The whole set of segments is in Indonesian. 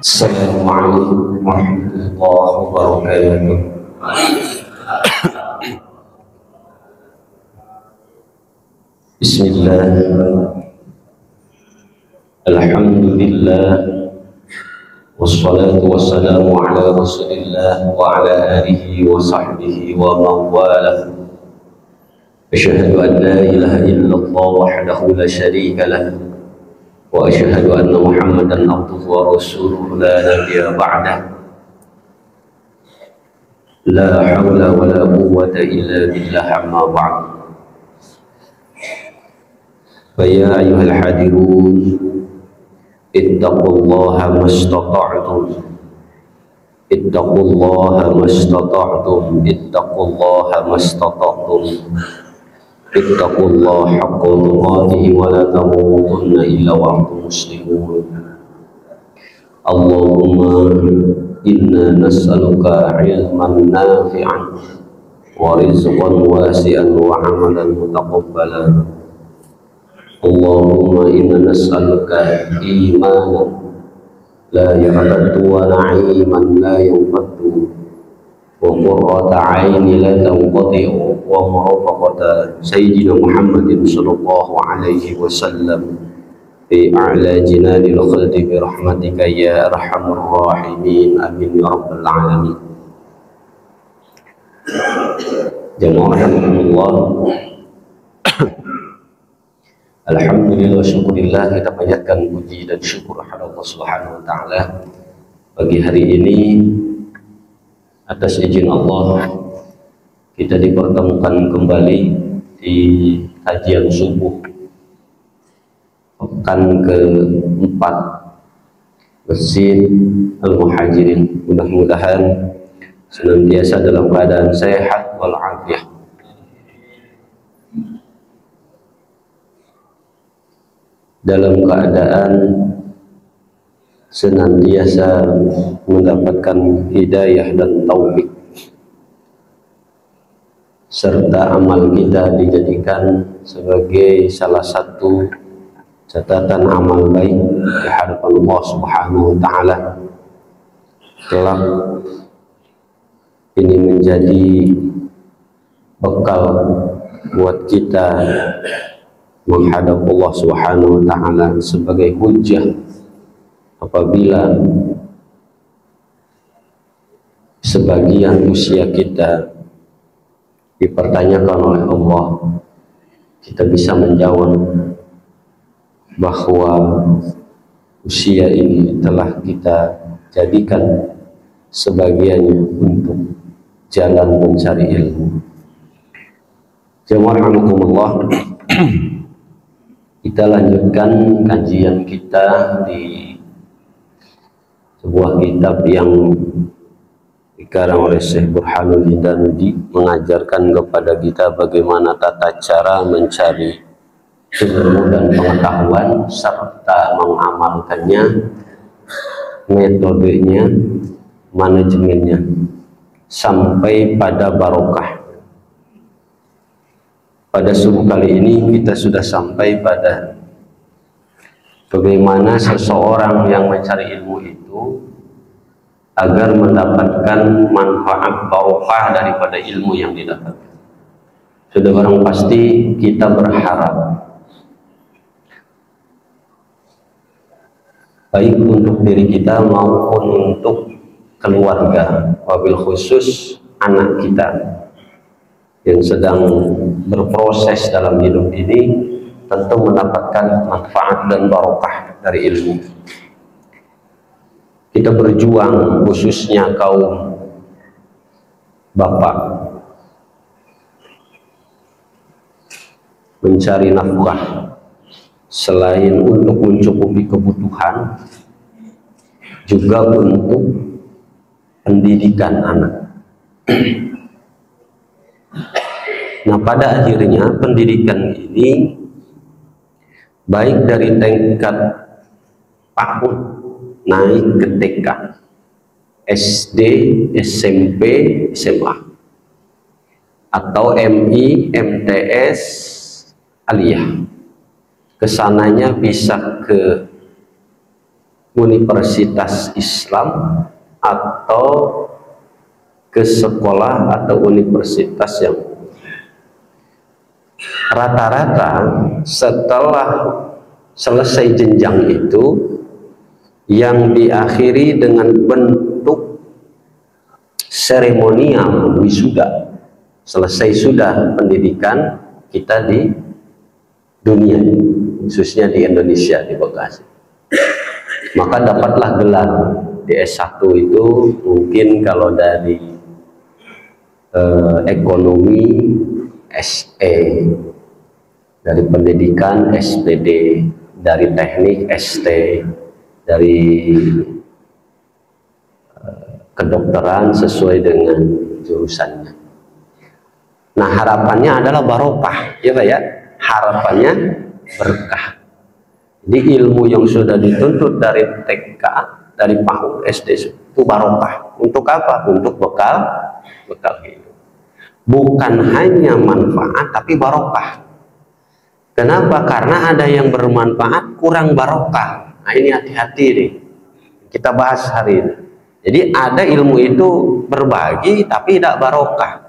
Assalamualaikum warahmatullahi wabarakatuh. Bismillah. Alhamdulillah. Wassalatu wassalamu ala Rasulillah wa ala alihi wa sahbihi wa mawalah. Asyhadu an la ilaha illallah wahdahu la syarika lah. Wa asyhadu anna Muhammadan abduhu wa rasuluhu la nabiyya ba'dah. La hawla wa la quwwata illa billah amma ba'd. Fa ya ayyuhal hadirun ittaqullaha mastata'tum. Ittaqullaha mastata'tum. Ittaqullaha mastata'tum. Ittaqullaha haqqa tuqatih wa la tamutunna illa wa antum muslimun. Allahumma inna nas'aluka ilman nafi'an wa rizqan wasi'an wa amalan mutaqabbalan. Allahumma inna nas'aluka imanan la yartaddu wa na'iman la yanfaddu wa qurrata 'aini la tanqati'u wa murafaqata sayyidina Muhammadin sallallahu alaihi wasallam fi a'la jinanil khaldi bi rahmatika ya arhamar rahimin amin ya rabbal alamin. Jamaah rahimakumullah. Alhamdulillah, syukurillah, kita panjatkan puji dan syukur kepada Allah Subhanahu wa taala pagi hari ini. Atas izin Allah kita dipertemukan kembali di kajian subuh pekan keempat Masjid Al-Muhajirin. Mudah-mudahan senantiasa dalam keadaan sehat walafiat, dalam keadaan senantiasa mendapatkan hidayah dan taufik, serta amal kita dijadikan sebagai salah satu catatan amal baik di hadapan Allah Subhanahu wa taala. Kelak ini menjadi bekal buat kita menghadap Allah Subhanahu wa taala sebagai hujjah apabila sebagian usia kita dipertanyakan oleh Allah, kita bisa menjawab bahwa usia ini telah kita jadikan sebagiannya untuk jalan mencari ilmu. Jamaah rahimakumullah. Kita lanjutkan kajian kita di sebuah kitab yang dikarang oleh Syekh Burhanuddin Danuji, mengajarkan kepada kita bagaimana tata cara mencari ilmu dan pengetahuan serta mengamalkannya, metodenya, manajemennya sampai pada barokah. Pada subuh kali ini kita sudah sampai pada bagaimana seseorang yang mencari ilmu itu agar mendapatkan manfaat barokah daripada ilmu yang didapatkan. Sudah barang pasti kita berharap baik untuk diri kita maupun untuk keluarga, wabil khusus anak kita yang sedang berproses dalam hidup ini tentu mendapatkan manfaat dan barokah dari ilmu. Kita berjuang, khususnya kaum bapak, mencari nafkah selain untuk mencukupi kebutuhan, juga untuk pendidikan anak. Nah, pada akhirnya pendidikan ini baik dari tingkat PAUD naik ke TK, SD, SMP, SMA, atau MI, MTS, aliyah. Kesananya bisa ke universitas Islam atau ke sekolah atau universitas yang rata-rata setelah selesai jenjang itu yang diakhiri dengan bentuk seremonial wisuda. Selesai sudah pendidikan kita di dunia, khususnya di Indonesia, di Bekasi, maka dapatlah gelar di S1 itu. Mungkin kalau dari ekonomi SE, dari pendidikan SPD, dari teknik ST, dari kedokteran sesuai dengan jurusannya. Nah, harapannya adalah barokah, ya Pak ya, harapannya berkah. Jadi ilmu yang sudah dituntut dari TK, dari PAUD, SD itu barokah. Untuk apa? Untuk bekal hidup. Bukan hanya manfaat tapi barokah. Kenapa? Karena ada yang bermanfaat kurang barokah. Nah, ini hati-hati nih. Kita bahas hari ini. Jadi ada ilmu itu berbagi tapi tidak barokah.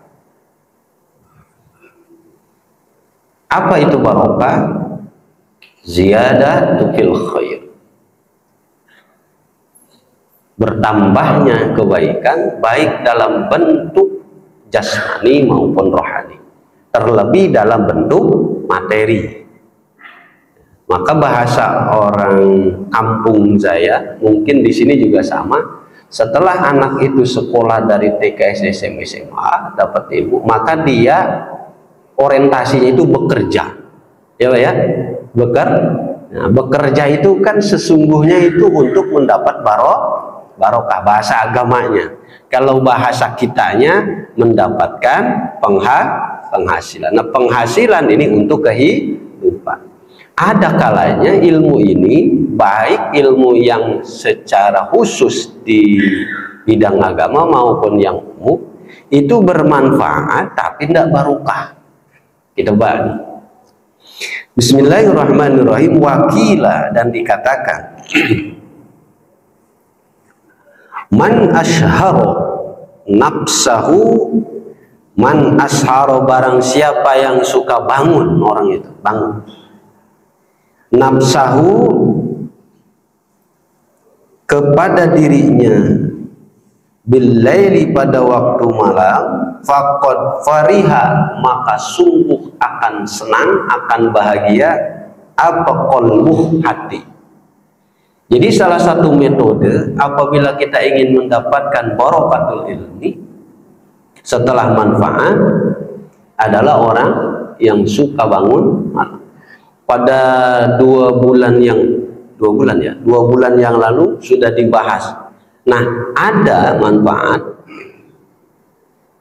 Apa itu barokah? Ziyadah fil khair. Bertambahnya kebaikan baik dalam bentuk jasmani maupun rohani, terlebih dalam bentuk materi. Maka bahasa orang kampung saya, mungkin di sini juga sama. Setelah anak itu sekolah dari TK, SMP, SMA, dapat ilmu, maka dia orientasinya itu bekerja, ya Pak ya, Nah, bekerja itu kan sesungguhnya itu untuk mendapat barokah, bahasa agamanya. Kalau bahasa kitanya mendapatkan penghasilan. Nah, penghasilan ini untuk kehidupan. Ada kalanya ilmu ini, baik ilmu yang secara khusus di bidang agama maupun yang umum, itu bermanfaat tapi tidak barokah. Kita bahas. Bismillahirrahmanirrahim. Wakila, dan dikatakan man asharo nafsahu, man asharo, barang siapa yang suka bangun, orang itu bangun nafsahu, kepada dirinya, billaili, pada waktu malam, faqad fariha, maka sungguh akan senang, akan bahagia, apa qalbuh, hati. Jadi salah satu metode apabila kita ingin mendapatkan barakatul ilmi setelah manfaat adalah orang yang suka bangun malam. Pada 2 bulan yang lalu sudah dibahas. Nah, ada manfaat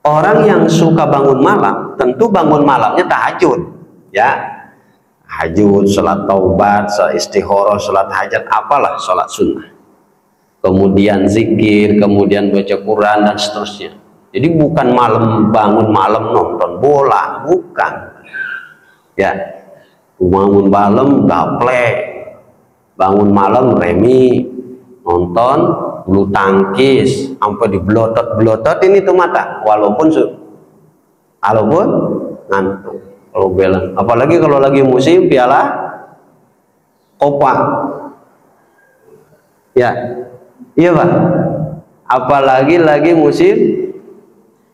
orang yang suka bangun malam. Tentu bangun malamnya tahajud, ya, tahajud, sholat taubat, sholat istikharah, sholat hajat, apalah, sholat sunnah, kemudian zikir, kemudian baca Quran dan seterusnya. Jadi bukan malam, bangun malam nonton bola, bukan, ya. Bangun malam gaplek, bangun malam remi, nonton bulu tangkis sampai dibelotot ini tuh mata, walaupun ngantuk. Kalau bilang, apalagi kalau lagi musim piala Copa, ya, iya Pak, apalagi lagi musim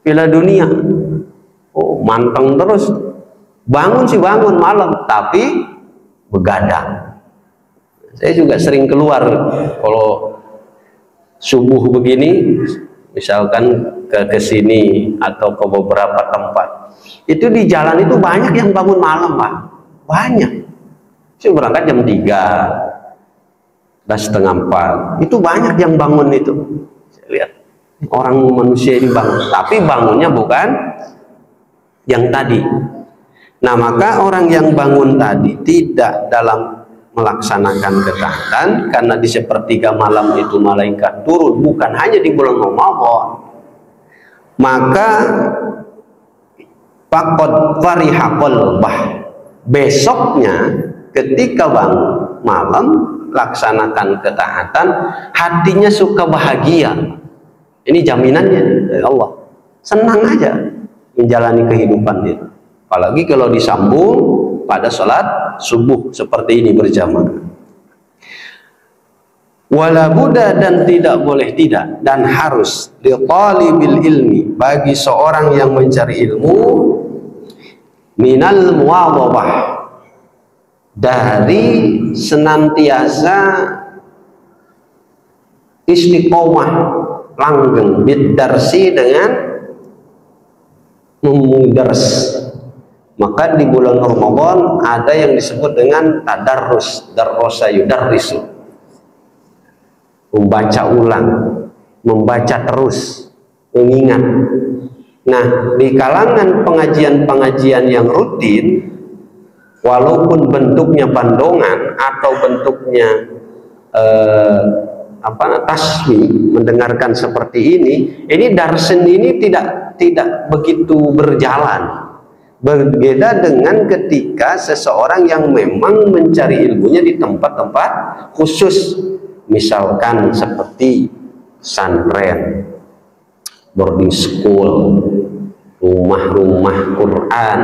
Piala Dunia, oh manteng terus. Bangun sih bangun malam, tapi begadang. Saya juga sering keluar kalau subuh begini, misalkan ke sini atau ke beberapa tempat. Itu di jalan itu banyak yang bangun malam, Pak. Banyak. Saya berangkat jam 3, 3:30. Itu banyak yang bangun itu. Saya lihat orang manusia ini bangun, tapi bangunnya bukan yang tadi. Nah, maka orang yang bangun tadi tidak dalam melaksanakan ketaatan, karena di sepertiga malam itu malaikat turun, bukan hanya di bulan Ramadan. Maka faqad fariha qalbah, besoknya ketika bangun malam laksanakan ketaatan, hatinya suka bahagia. Ini jaminannya dari Allah. Senang aja menjalani kehidupan itu. Apalagi kalau disambung pada sholat subuh seperti ini berjamaah. Wala budda, dan tidak boleh tidak, dan harus li talibil ilmi, bagi seorang yang mencari ilmu, minal muwadhabah, dari senantiasa istiqomah langgeng bidarsi, dengan memudars. Maka di bulan Ramadan ada yang disebut dengan tadarrus, darrosa yudarrisu, membaca ulang, membaca terus, mengingat. Nah, di kalangan pengajian-pengajian yang rutin, walaupun bentuknya bandongan atau bentuknya tasmi, mendengarkan seperti ini darsen ini tidak begitu berjalan. Berbeda dengan ketika seseorang yang memang mencari ilmunya di tempat-tempat khusus, misalkan seperti pesantren, boarding school, rumah-rumah Quran,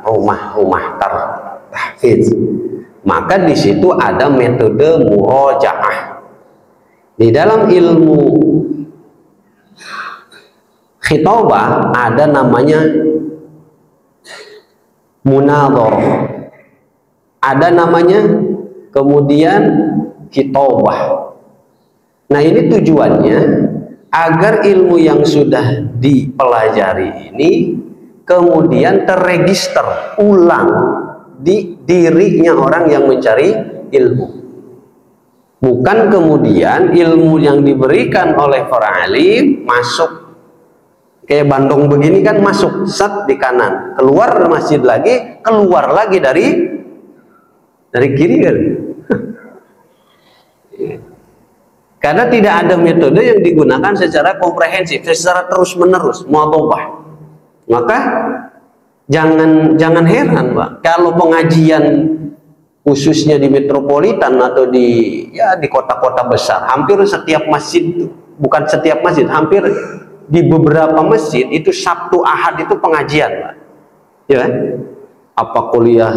rumah-rumah tahfidz. Maka di situ ada metode murojaah. Di dalam ilmu khitabah ada namanya munadharah, ada namanya kemudian khitabah. Nah, ini tujuannya agar ilmu yang sudah dipelajari ini kemudian terregister ulang di dirinya orang yang mencari ilmu. Bukan kemudian ilmu yang diberikan oleh para alim masuk kayak bandong begini kan, masuk sat di kanan, keluar masjid lagi, keluar lagi dari kiri kan. Karena tidak ada metode yang digunakan secara komprehensif, secara terus menerus, muadhabah. Maka jangan heran, Pak, kalau pengajian khususnya di metropolitan atau di kota-kota besar, hampir setiap masjid, bukan setiap masjid, hampir di beberapa masjid itu Sabtu Ahad itu pengajian, Pak. Ya, apa kuliah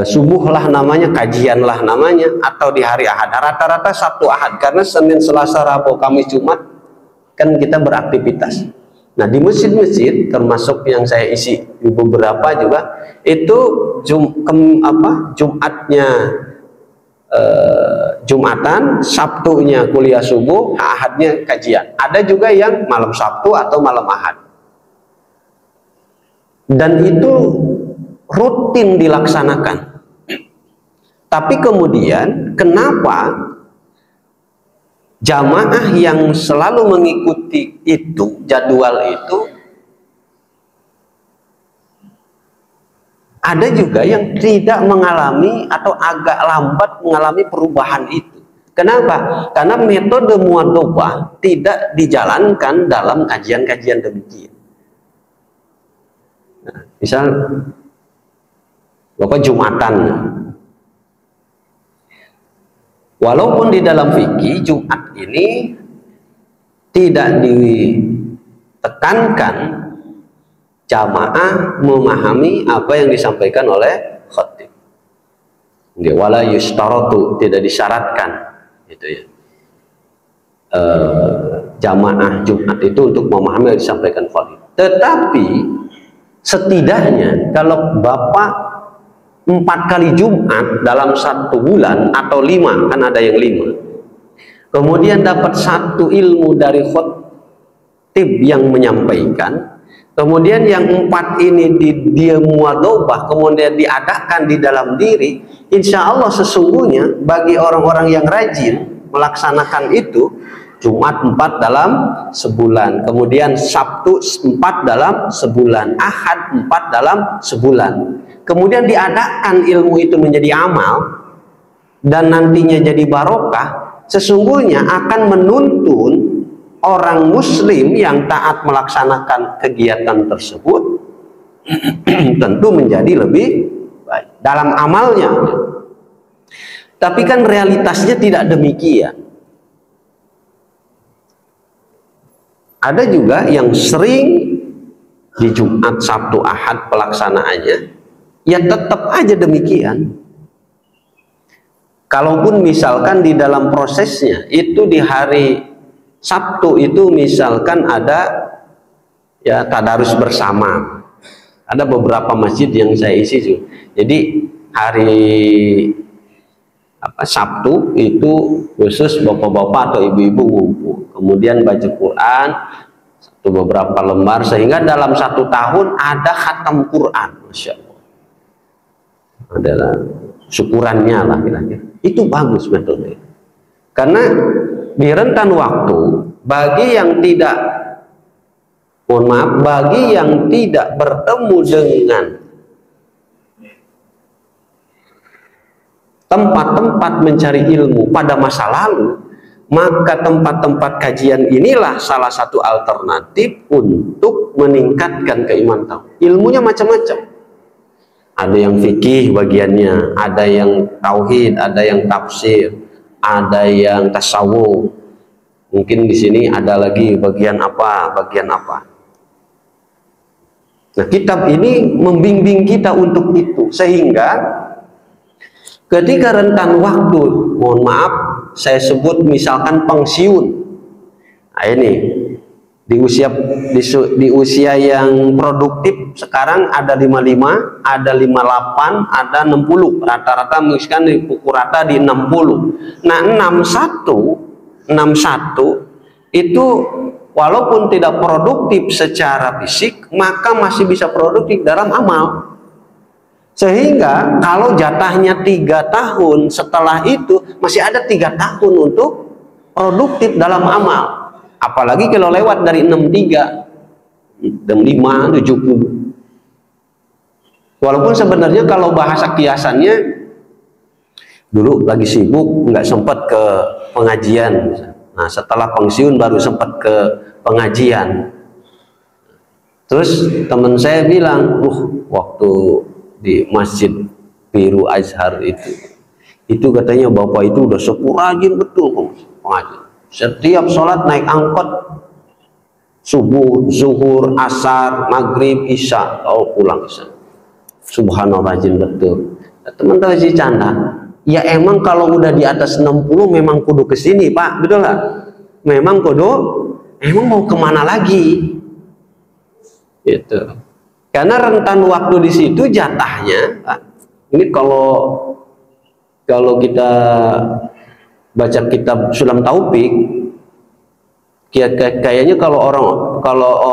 subuh lah namanya, kajian lah namanya, atau di hari Ahad. Rata-rata Sabtu Ahad, karena Senin, Selasa, Rabu, Kamis, Jumat kan kita beraktivitas. Nah, di masjid-masjid termasuk yang saya isi di beberapa juga itu Jumatnya Jumatan, Sabtunya kuliah subuh, Ahadnya kajian. Ada juga yang malam Sabtu atau malam Ahad. Dan itu rutin dilaksanakan. Tapi kemudian kenapa jamaah yang selalu mengikuti itu, jadwal itu, ada juga yang tidak mengalami atau agak lambat mengalami perubahan itu. Kenapa? Karena metode muadhabah tidak dijalankan dalam kajian-kajian demikian. Nah, misal Bapak Jumatan, walaupun di dalam fikih Jumat ini tidak ditekankan jamaah memahami apa yang disampaikan oleh khatib. Wala yustaratu, tidak disyaratkan gitu ya. Jamaah Jumat itu untuk memahami yang disampaikan khatib. Tetapi setidaknya kalau Bapak 4 kali Jumat dalam 1 bulan atau 5, kan ada yang 5, kemudian dapat 1 ilmu dari khatib yang menyampaikan, kemudian yang 4 ini dia muadhabah, kemudian diadakan di dalam diri, insya Allah sesungguhnya bagi orang-orang yang rajin melaksanakan itu, Jumat 4 dalam sebulan, kemudian Sabtu 4 dalam sebulan, Ahad 4 dalam sebulan, kemudian diadakan ilmu itu menjadi amal dan nantinya jadi barokah, sesungguhnya akan menuntun orang muslim yang taat melaksanakan kegiatan tersebut tentu menjadi lebih baik dalam amalnya. Tapi kan realitasnya tidak demikian. Ada juga yang sering di Jumat, Sabtu, Ahad pelaksanaannya, ya tetap aja demikian. Kalaupun misalkan di dalam prosesnya itu di hari Sabtu itu misalkan ada ya tadarus bersama. Ada beberapa masjid yang saya isi juga. Jadi hari Sabtu itu khusus bapak-bapak atau ibu-ibu ngumpul, kemudian baca Quran satu beberapa lembar, sehingga dalam 1 tahun ada khatam Quran, Masya Allah. Adalah syukurannya lah kira-kira. Itu bagus metode. Karena di rentan waktu bagi yang tidak, mohon maaf, bagi yang tidak bertemu dengan tempat-tempat mencari ilmu pada masa lalu, maka tempat-tempat kajian inilah salah satu alternatif untuk meningkatkan keimanan. Ilmunya macam-macam. Ada yang fikih bagiannya, ada yang tauhid, ada yang tafsir, ada yang tasawuf. Mungkin di sini ada lagi bagian apa, bagian apa. Nah, kitab ini membimbing kita untuk itu, sehingga ketika rentan waktu, mohon maaf, saya sebut misalkan pensiun. Nah, ini di usia yang produktif sekarang ada 55, ada 58, ada 60. Rata-rata misalkan dipukul rata di 60. Nah, 61 itu walaupun tidak produktif secara fisik, maka masih bisa produktif dalam amal. Sehingga kalau jatahnya 3 tahun, setelah itu masih ada 3 tahun untuk produktif dalam amal. Apalagi kalau lewat dari 63, 65, 70. Walaupun sebenarnya kalau bahasa kiasannya, dulu lagi sibuk, nggak sempat ke pengajian. Nah, setelah pensiun baru sempat ke pengajian. Terus teman saya bilang, waktu di Masjid Biru Azhar itu katanya bapak itu udah sepuh rajin betul pengajian. Setiap sholat naik angkot, subuh, zuhur, asar, maghrib, isya, pulang isya. Subhanallah, rajin betul. Teman-teman si canda, ya emang kalau udah di atas 60 memang kudu kesini Pak, betul lah. Memang kudu, emang mau kemana lagi? Gitu. Karena rentan waktu di situ jatahnya, Pak. Ini kalau kita baca kitab Sulam Taufik, kayaknya kalau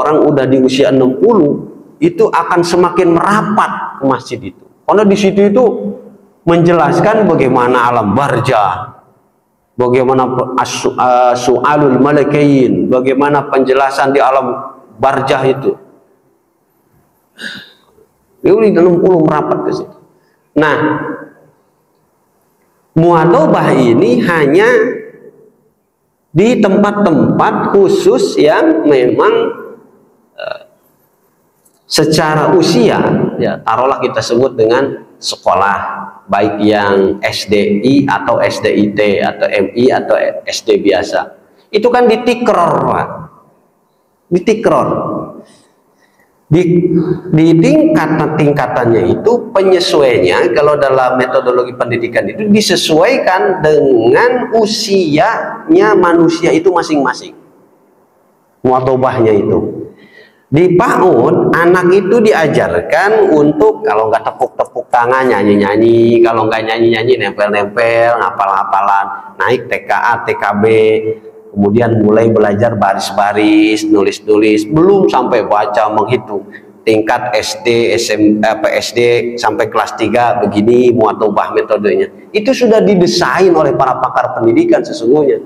orang udah di usia 60 itu akan semakin merapat ke masjid itu. Karena di situ itu menjelaskan bagaimana alam barzah, bagaimana su'alul malakain, bagaimana penjelasan di alam barzah itu. Itu di 60 merapat ke situ. Nah, muadobah ini hanya di tempat-tempat khusus yang memang secara usia, ya taruhlah kita sebut dengan sekolah, baik yang SDI atau SDIT atau MI atau SD biasa, itu kan ditikror, Pak. Ditikror. Di tingkatannya itu penyesuaiannya kalau dalam metodologi pendidikan itu disesuaikan dengan usianya manusia itu masing-masing. Muadobahnya itu di PAUD, anak itu diajarkan untuk kalau nggak tepuk-tepuk tangan nyanyi-nyanyi, kalau nggak nyanyi-nyanyi nempel-nempel, ngapal-ngapalan, naik TKA, TKB, kemudian mulai belajar baris-baris, nulis-nulis, belum sampai baca menghitung. Tingkat SD, PSD sampai kelas 3 begini muadobah metodenya. Itu sudah didesain oleh para pakar pendidikan sesungguhnya.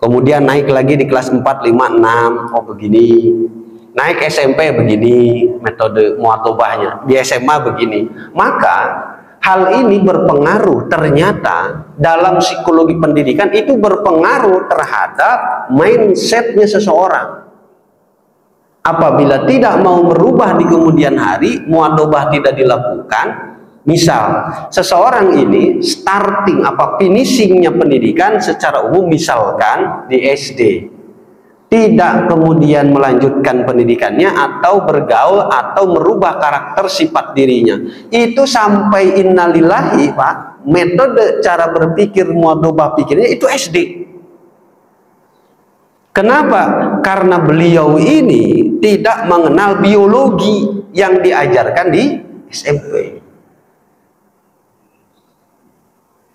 Kemudian naik lagi di kelas 4, 5, 6, begini. Naik SMP begini metode muadobahnya. Di SMA begini. Maka hal ini berpengaruh, ternyata dalam psikologi pendidikan itu berpengaruh terhadap mindsetnya seseorang. Apabila tidak mau merubah di kemudian hari, muadobah tidak dilakukan, Misal, seseorang ini starting finishingnya pendidikan secara umum misalkan di SD, tidak kemudian melanjutkan pendidikannya atau bergaul atau merubah karakter sifat dirinya, itu sampai innalillahi Pak, metode cara berpikir muadobah pikirnya itu SD. Kenapa? Karena beliau ini tidak mengenal biologi yang diajarkan di SMP.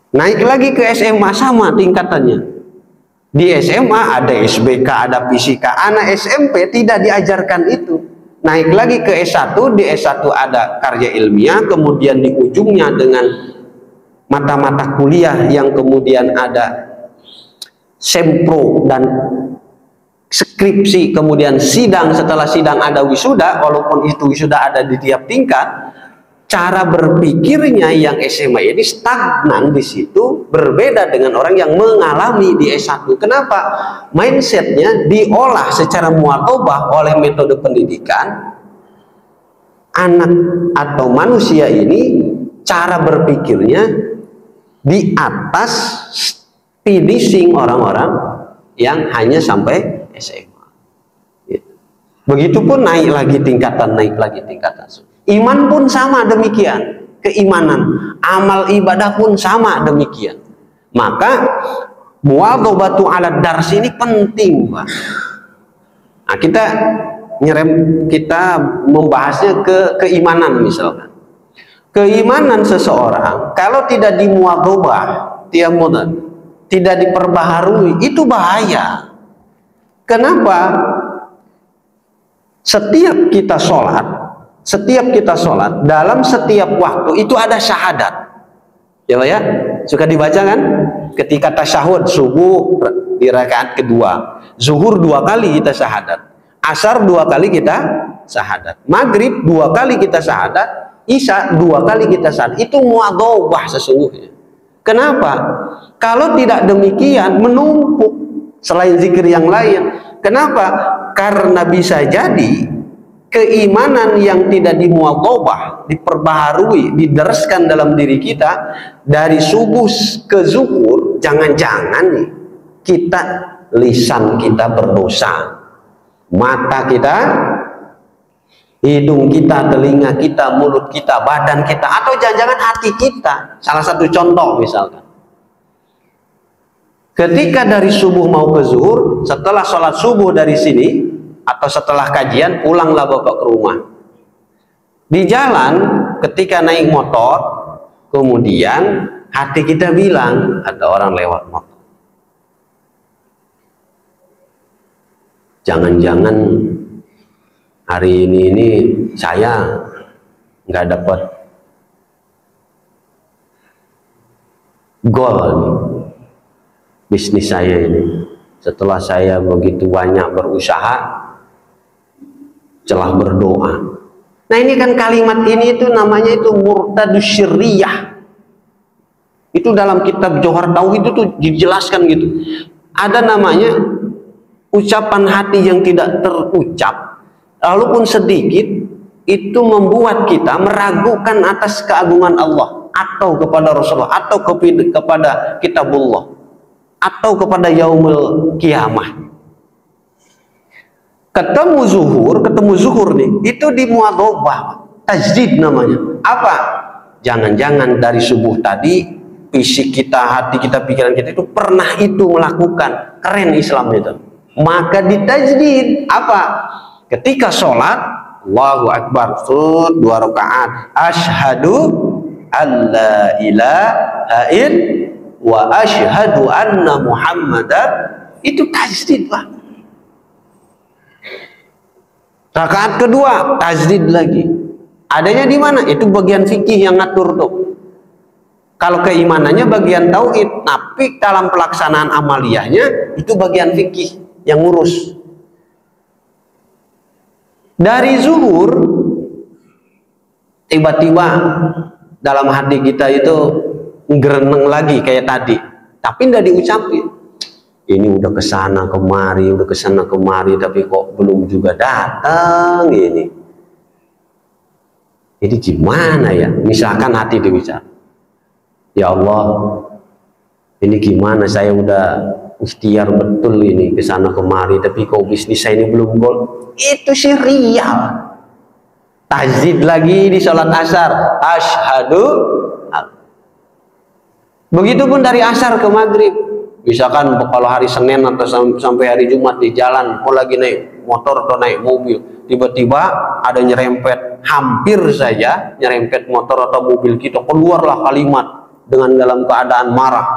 Naik lagi ke SMA sama tingkatannya. Di SMA ada SBK, ada fisika. Anak SMP tidak diajarkan itu. Naik lagi ke S1, di S1 ada karya ilmiah, kemudian di ujungnya dengan mata-mata kuliah yang kemudian ada sempro dan skripsi, kemudian sidang, setelah sidang ada wisuda, walaupun itu wisuda ada di tiap tingkat. Cara berpikirnya yang SMA ini stagnan di situ, berbeda dengan orang yang mengalami di S1. Kenapa? Mindsetnya diolah secara muatobah oleh metode pendidikan. Anak atau manusia ini cara berpikirnya di atas finishing orang-orang yang hanya sampai SMA. Begitupun naik lagi tingkatan. Iman pun sama demikian, keimanan, amal ibadah pun sama demikian. Maka muadzabatu ala dars ini penting, Pak. Nah, kita membahasnya ke keimanan misalkan. Keimanan seseorang kalau tidak dimuadzabah, tidak diperbaharui, itu bahaya. Kenapa? Setiap kita sholat dalam setiap waktu itu ada syahadat, ya Pak ya, suka dibaca kan? Ketika tasyahud subuh di rakaat kedua, zuhur 2 kali kita syahadat, asar 2 kali kita syahadat, maghrib 2 kali kita syahadat, isya 2 kali kita syahadat. Itu muadzabah sesungguhnya. Kenapa? Kalau tidak demikian menumpuk selain zikir yang lain. Kenapa? Karena bisa jadi keimanan yang tidak dimuadzabah, diperbaharui, didereskan dalam diri kita dari subuh ke zuhur, jangan-jangan nih kita, lisan kita berdosa, mata kita, hidung kita, telinga kita, mulut kita, badan kita, atau jangan-jangan hati kita. Salah satu contoh misalkan, ketika dari subuh mau ke zuhur, setelah sholat subuh dari sini atau setelah kajian, pulanglah Bapak ke rumah. Di jalan ketika naik motor, kemudian hati kita bilang ada orang lewat motor. Jangan-jangan hari ini saya nggak dapat goal nih, bisnis saya ini. Setelah saya begitu banyak berusaha, celah berdoa. Nah, ini kan kalimat ini itu namanya itu murtadus syirriyah. Itu dalam kitab Johar Tauhid itu tuh dijelaskan gitu. Ada namanya ucapan hati yang tidak terucap, walaupun sedikit, itu membuat kita meragukan atas keagungan Allah, atau kepada Rasulullah, atau kepada kitabullah, atau kepada yaumul kiamah. Ketemu zuhur nih, itu di muadzabah, tajdid namanya. Apa? Jangan-jangan dari subuh tadi fisik kita, hati kita, pikiran kita itu pernah itu melakukan. Keren Islam itu. Maka ditajdid. Apa? Ketika sholat, Allahu Akbar, 2 rakaat, asyhadu alla ilaha illallah wa asyhadu anna Muhammadan, itu tajdid, Pak. Rakaat kedua tajdid lagi. Adanya di mana? Itu bagian fikih yang ngatur tuh. Kalau keimanannya bagian tauhid, tapi dalam pelaksanaan amaliyahnya itu bagian fikih yang ngurus. Dari zuhur tiba-tiba dalam hati kita itu ngereneng lagi kayak tadi, tapi tidak diucapin. Ini udah kesana kemari, tapi kok belum juga datang ini. Ini gimana ya? Misalkan hati dia bicara, ya Allah, ini gimana, saya udah ikhtiar betul ini ke sana kemari, tapi kok bisnis saya ini belum gol. Itu sih rial. Tajdid lagi di sholat asar, asyhadu. Begitupun dari asar ke maghrib. Misalkan kalau hari Senin atau sampai hari Jumat di jalan, mau lagi naik motor atau naik mobil, tiba-tiba ada nyerempet, hampir saja nyerempet motor atau mobil kita, keluarlah kalimat dengan dalam keadaan marah,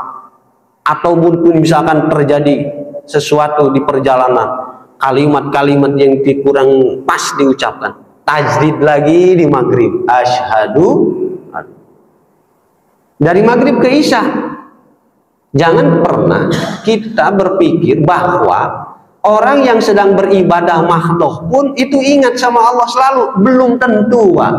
atau mungkin misalkan terjadi sesuatu di perjalanan, kalimat-kalimat yang kurang pas diucapkan, tajdid lagi di maghrib, asyhadu. Dari maghrib ke isya. Jangan pernah kita berpikir bahwa orang yang sedang beribadah mahdoh pun itu ingat sama Allah selalu. Belum tentu, Pak.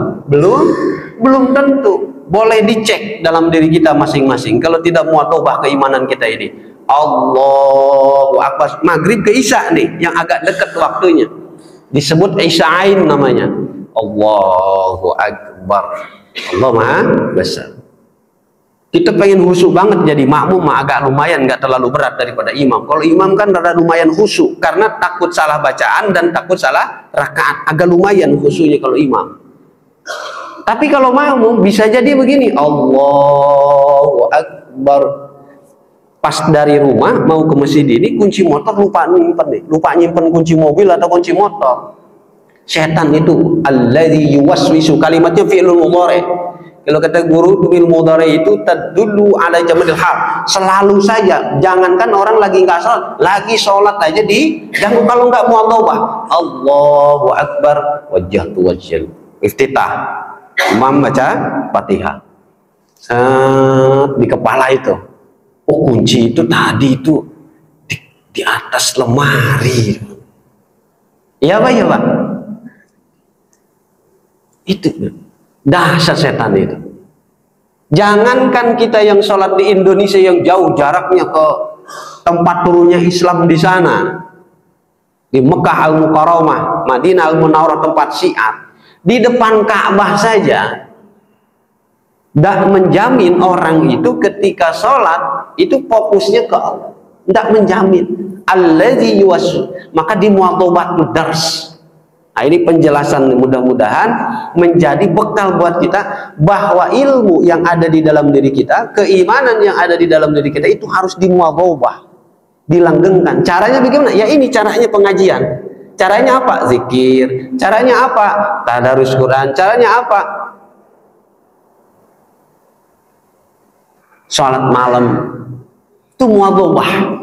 Belum tentu. Boleh dicek dalam diri kita masing-masing. Kalau tidak muatobah keimanan kita ini, Allahu Akbar. Maghrib ke isya nih, yang agak dekat waktunya, disebut isya'ain namanya. Allahu Akbar. Allah Maha Besar. Kita pengen khusyuk banget jadi makmum, agak lumayan, nggak terlalu berat daripada imam. Kalau imam kan rada lumayan khusyuk karena takut salah bacaan dan takut salah rakaat, agak lumayan khusyuknya kalau imam. Tapi kalau makmum bisa jadi begini, Allahu Akbar. Pas dari rumah mau ke masjid ini, kunci motor lupa nyimpen kunci mobil atau kunci motor. Setan itu alladzi yuwaswisu, kalimatnya fi'lul mudhari'. Kalau kata guru, fi'il mudhari itu tadullu ala jamadil hal. Selalu saja, jangankan orang lagi nggak sholat, lagi sholat aja diganggu kalau nggak muadhabah. Allahu Akbar, wajjahtu wajhal. Iftitah. Imam baca Fatihah. Di kepala itu. Oh, kunci itu tadi itu di atas lemari. Iya Pak, ya Pak. Itu dahsyat setan itu. Jangankan kita yang sholat di Indonesia yang jauh jaraknya ke tempat turunnya Islam di sana, di Mekah Al-Mukarramah, Madinah Al-Munawwarah, tempat Syiah, di depan Ka'bah saja, tidak menjamin orang itu ketika sholat itu fokusnya ke Allah. Tidak menjamin. Alladzi yuwaswisu, maka di muadhabatul dars. Nah, ini penjelasan, mudah-mudahan menjadi bekal buat kita bahwa ilmu yang ada di dalam diri kita, keimanan yang ada di dalam diri kita itu harus dimuadhabah, dilanggengkan. Caranya bagaimana? Ya ini caranya pengajian. Caranya apa? Zikir. Caranya apa? Tadarus Quran. Caranya apa? Salat malam. Itu muadhabah.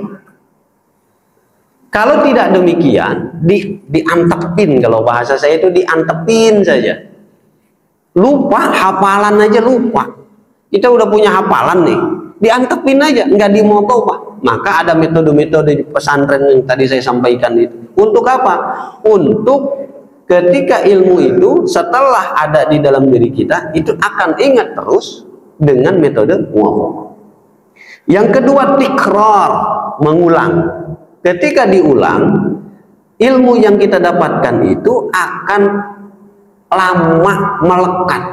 Kalau tidak demikian, diantepin, kalau bahasa saya itu diantepin saja. Lupa, hafalan aja lupa. Kita udah punya hafalan nih, diantepin aja, nggak dimuadhabah. Maka ada metode-metode di pesantren yang tadi saya sampaikan itu. Untuk apa? Untuk ketika ilmu itu setelah ada di dalam diri kita, itu akan ingat terus dengan metode muadhabah. Yang kedua, tikrar, mengulang. Ketika diulang, ilmu yang kita dapatkan itu akan lama melekat.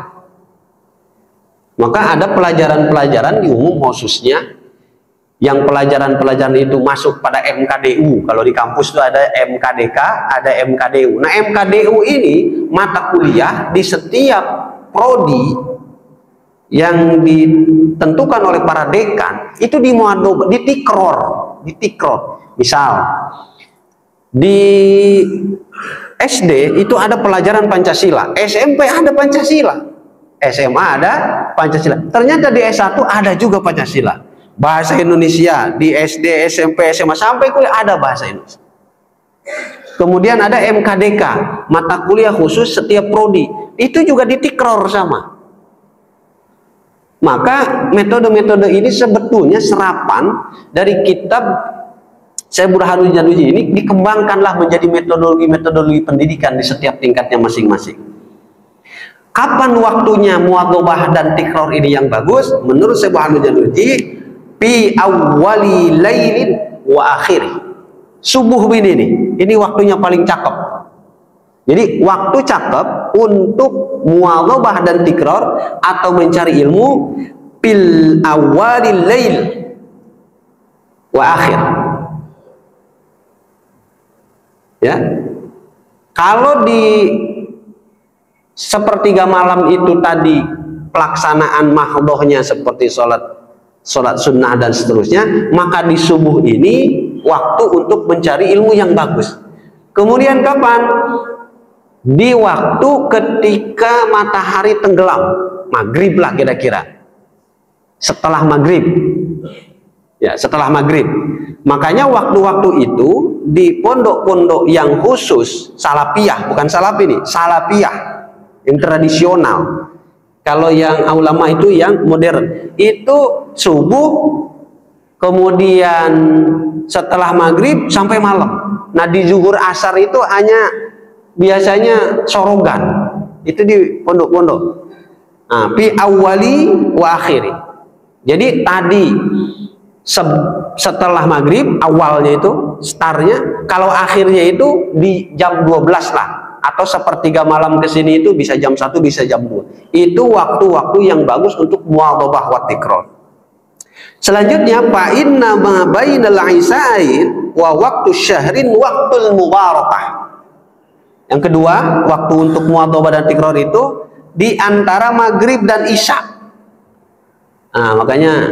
Maka ada pelajaran-pelajaran di umum khususnya, yang pelajaran-pelajaran itu masuk pada MKDU. Kalau di kampus itu ada MKDK, ada MKDU. Nah, MKDU ini mata kuliah di setiap prodi yang ditentukan oleh para dekan itu dimuadhabah, ditikror. Misal di SD itu ada pelajaran Pancasila, SMP ada Pancasila, SMA ada Pancasila. Ternyata di S1 ada juga Pancasila. Bahasa Indonesia di SD, SMP, SMA sampai kuliah ada bahasa Indonesia. Kemudian ada MKDK, mata kuliah khusus setiap prodi. Itu juga ditikror sama. Maka metode-metode ini sebetulnya serapan dari kitab Syekh Burhanuddin Al-Uji ini, dikembangkanlah menjadi metodologi pendidikan di setiap tingkatnya masing-masing. Kapan waktunya muadhabah dan tikror ini yang bagus? Menurut Syekh Burhanuddin Al-Uji, fi awwali lailin wa akhiri. Subuh ini waktunya paling cakep. Jadi waktu cakep untuk muwadhabah dan tikrar atau mencari ilmu fil awalil lail wa akhir. Ya, kalau di sepertiga malam itu tadi pelaksanaan mahdhohnya seperti sholat sunnah dan seterusnya, maka di subuh ini waktu untuk mencari ilmu yang bagus. Kemudian kapan? Di waktu ketika matahari tenggelam, maghrib lah kira-kira, setelah maghrib. Ya, setelah maghrib. Makanya waktu-waktu itu di pondok-pondok yang khusus salafiyah, bukan salafi nih, salafiyah yang tradisional. Kalau yang ulama itu yang modern, itu subuh, kemudian setelah maghrib sampai malam. Nah di zuhur asar itu hanya biasanya sorogan, itu di pondok-pondok. Nah, fi awali wa akhiri. Jadi tadi setelah maghrib awalnya itu startnya, kalau akhirnya itu di jam 12 lah, atau sepertiga malam ke sini itu bisa jam 1, bisa jam 2. Itu waktu-waktu yang bagus untuk muwadhabah wa tikrar. Selanjutnya fa inna ma bainal isya'i wa waktu syahrin waktul mubarakah. Yang kedua, waktu untuk muwadhabah dan tikrar itu di antara maghrib dan isya. Nah, makanya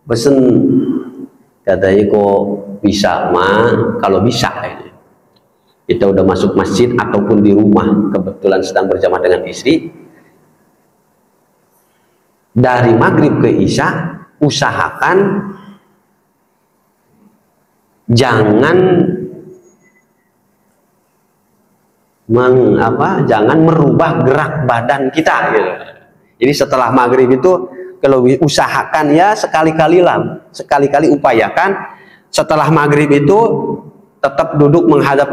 pesen katanya kok bisa mah, kalau bisa kita udah masuk masjid ataupun di rumah kebetulan sedang berjamaah dengan istri, dari maghrib ke isya usahakan jangan jangan merubah gerak badan kita gitu. Jadi setelah maghrib itu kalau usahakan ya sekali-kali upayakan setelah maghrib itu tetap duduk menghadap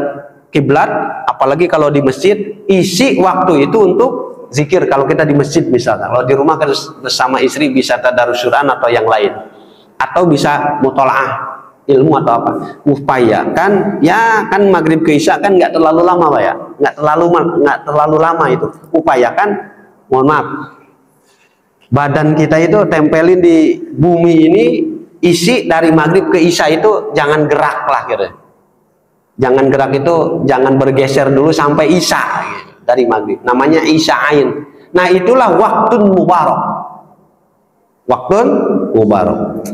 kiblat, apalagi kalau di masjid isi waktu itu untuk zikir. Kalau kita di masjid misalnya, kalau di rumah kan bersama istri bisa tadarus Quran atau yang lain, atau bisa mutolaah ilmu atau apa. Upayakan ya, kan maghrib ke isya kan nggak terlalu lama Pak ya, nggak terlalu lama itu. Upayakan, mohon maaf, badan kita itu tempelin di bumi ini, isi dari maghrib ke isya itu jangan gerak lah gitu. Jangan gerak itu, jangan bergeser dulu sampai isya gitu, dari maghrib. Namanya isya'ain. Nah itulah waktun mubarak. Waktun mubarak.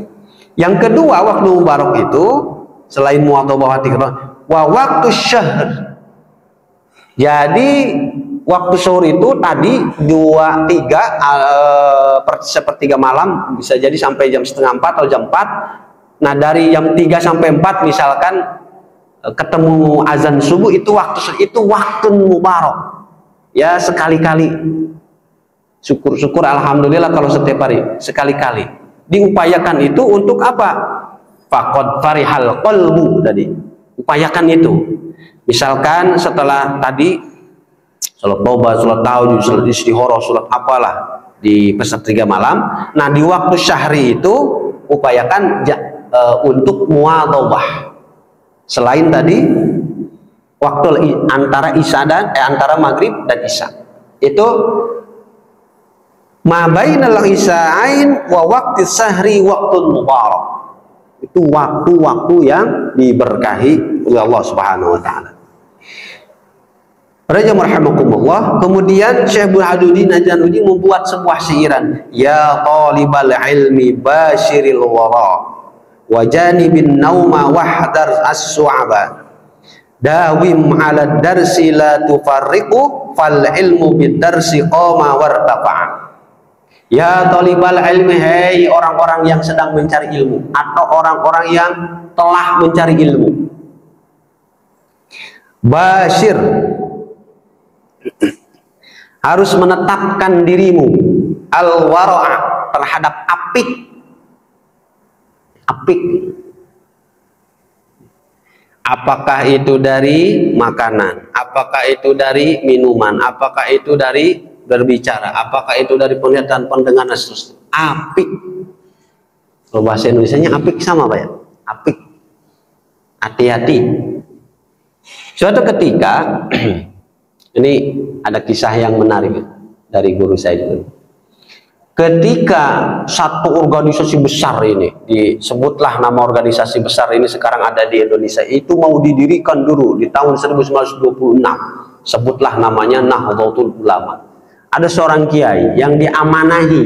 Yang kedua waktu mubarak itu selain muwadhabah wa tikrar, wa waktu syahr. Jadi waktu sahur itu tadi 2-3 sepertiga malam, bisa jadi sampai jam setengah 4 atau jam 4. Nah dari jam 3 sampai 4 misalkan ketemu azan subuh, itu waktu mubarak. Ya sekali-kali. Syukur-syukur alhamdulillah kalau setiap hari sekali-kali. Diupayakan itu untuk apa? Faqad farihal qalbu tadi. Upayakan itu. Misalkan setelah tadi salat tobat, salat tahajud, salat istihara, salat apalah di sepertiga malam. Nah, di waktu syahri itu upayakan untuk muwadhabah. Selain tadi waktu antara isya dan antara maghrib dan isya. Itu ma bainal isya'ain wa waqti sahri waqtul mubarak. Itu waktu-waktu yang diberkahi oleh Allah Subhanahu wa taala. Raja marhamakumullah. Kemudian Syekh Burhanuddin Najanuddin membuat sebuah syairan, ya talibal ilmi basyiril wara wa janibin nauma wahdar as-su'aba dawim 'ala darsi la tufarriqu fal ilmu bid darsi qama wartafa. Ya talibal ilmi, hei orang-orang yang sedang mencari ilmu atau orang-orang yang telah mencari ilmu, basyir, harus menetapkan dirimu al-wara'a terhadap apik. Apakah itu dari makanan, apakah itu dari minuman, apakah itu dari berbicara, apakah itu dari penglihatan, pendengaran, seterusnya. Apik. Kalau bahasa Indonesianya apik sama Pak ya? Apik. Hati-hati. Suatu ketika Ini ada kisah yang menarik dari guru saya itu. Ketika satu organisasi besar ini, disebutlah nama organisasi besar ini sekarang ada di Indonesia, itu mau didirikan dulu di tahun 1926, sebutlah namanya Nahdlatul Ulama. Ada seorang kiai yang diamanahi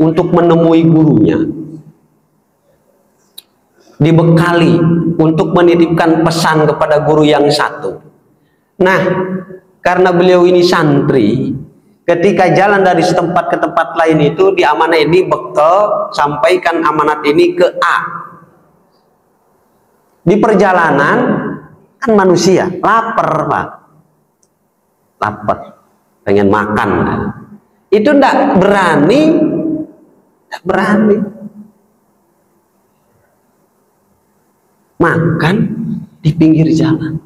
untuk menemui gurunya, dibekali untuk menitipkan pesan kepada guru yang satu. Nah, karena beliau ini santri, ketika jalan dari setempat ke tempat lain itu diamanai, ini bekal, sampaikan amanat ini ke A. Di perjalanan kan manusia lapar, Pak, lapar, pengen makan, itu ndak berani makan di pinggir jalan.